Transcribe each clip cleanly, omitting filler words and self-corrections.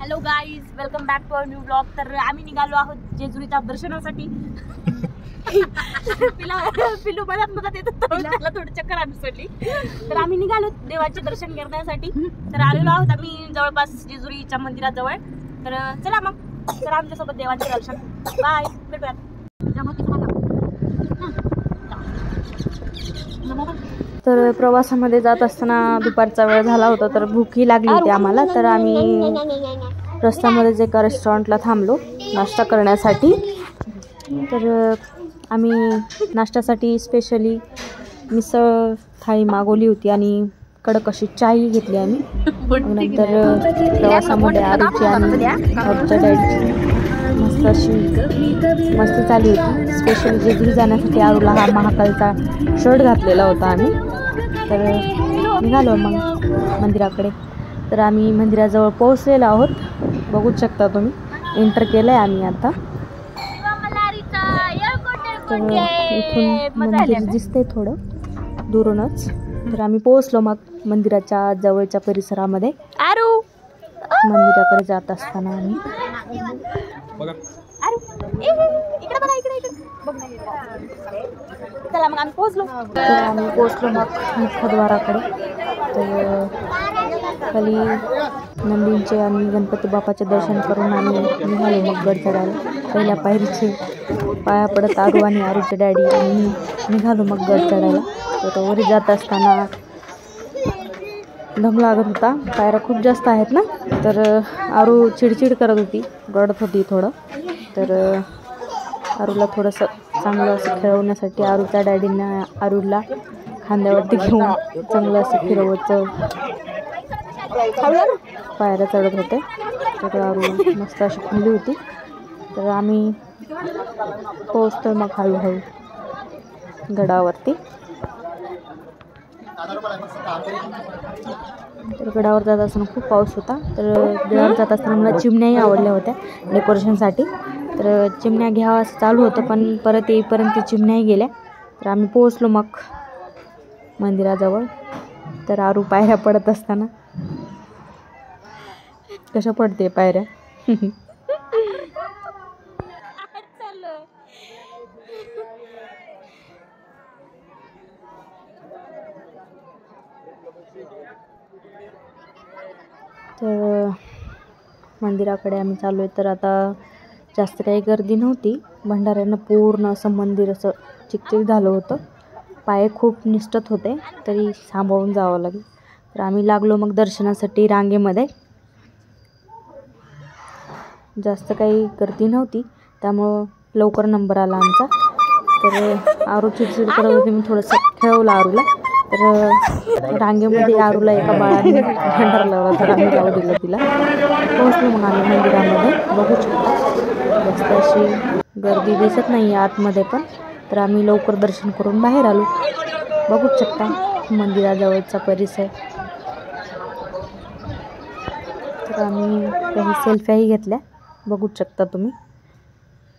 Hello guys, welcome back to our new blog. तर आम्ही निघालो आहोत जेजुरीच्या दर्शनासाठी. पिलू मदत येत त्याला थोडं चक्कर आणण्यासाठी. तर आम्ही निघालो देवाचे दर्शन करण्यासाठी. तर आलेलो आहोत आम्ही जवळपास जेजुरीच्या मंदिराजवळ. तर चला मग, तर आमच्यासोबत देवाचे दर्शन. बाय, भेटूयात. तर प्रवासामध्ये जात असताना दुपारचा वेळ झाला होता, तर भूकही लागली होती आम्हाला. तर आम्ही रस्त्यामध्येच एका रेस्टॉरंटला थांबलो नाश्ता करण्यासाठी. तर आम्ही नाश्त्यासाठी स्पेशली मिसळ थाळी मागवली होती आणि कडक अशी चायही घेतली आम्ही. नंतर प्रवासामध्ये आरूची आणि आरूच्या डॅडीची मस्त अशी मस्ती चालू होती. स्पेशली जेजुरी जाण्यासाठी आरूला हा महाकालचा शर्ट घातलेला होता आम्ही. तर निघालो मग मंदिराकडे. तर आम्ही मंदिराजवळ पोहोचलेलो आहोत, बघू शकता तुम्ही. एंटर केलं आहे आम्ही आता. तर इथून मंदिर दिसतंय थोडं दुरूनच. तर आम्ही पोहोचलो मग मंदिराच्या जवळच्या परिसरामध्ये. आरू मंदिराकडे जात असताना आम्ही चला मग आम्ही पोहोचलो. तर आम्ही पोहोचलो मग मुख्यद्वाराकडे. तर खाली नंदींचे आणि गणपती बाप्पाचे दर्शन करून आम्ही निघालो मग गड चढायला. पहिल्या पायरीचे पाया पडत आरू आणि आरूचे डॅडी आणि निघालो मग गड चढायला. तर वर जात असताना दम लागत होता, पायऱ्या खूप जास्त आहेत ना. तर आरू चिडचिड करत होती, रडत होती थोडं. तर आरूला थोडंसं चांगलं असं खेळवण्यासाठी आरूच्या डॅडीनं आरूला खांद्यावरती घेऊन चांगलं असं फिरवत पायऱ्या चढत होते. तर आरू मस्त अशी खुली होती. तर आम्ही पोहोचतो मग हळूहळू गडावरती. तर गडावर जात असताना खूप पाऊस होता. तर गडावर जात असताना मला चिमण्याही आवडल्या होत्या डेकोरेशनसाठी. तर चिमण्या घ्यावं असं चालू होतं, पण परत येईपर्यंत चिमण्याही गेल्या. तर आम्ही पोहोचलो मग मंदिराजवळ. तर आरू पायऱ्या पडत असताना कशा पडते पायऱ्या. तर मंदिराकडे आम्ही चाललो आहे. तर आता जास्त काही गर्दी नव्हती. भंडाऱ्यानं पूर्ण असं मंदिर असं चिकचिक झालं होतं. पाय खूप निसटत होते, तरी सांभाळून जावं लागेल. तर आम्ही लागलो मग दर्शनासाठी रांगेमध्ये. जास्त काही गर्दी नव्हती, त्यामुळं लवकर नंबर आला आमचा. तर आरू चिडचिड करत होती, मी थोडंसं खेळवलं आरूला. तर रांगेमध्ये आरूला एका बाळाने भंडारा लावला, तर आम्ही जाऊ दिलं तिला. पोहोचलो मग आम्ही मंदिरामध्ये. बघू शकता जास्त अशी गर्दी दिसत नाही आहे आतमध्ये पण. तर आम्ही लवकर दर्शन करून बाहेर आलो. बघू शकता मंदिराजवळचा परिसर. तर आम्ही काही सेल्फ्याही घेतल्या, बघू शकता तुम्ही.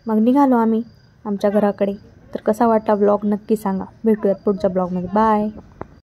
मग निघालो आम्ही आमच्या घराकडे. तर कसा वाटला ब्लॉग नक्की सांगा. भेटूयात पुढच्या ब्लॉगमध्ये. बाय.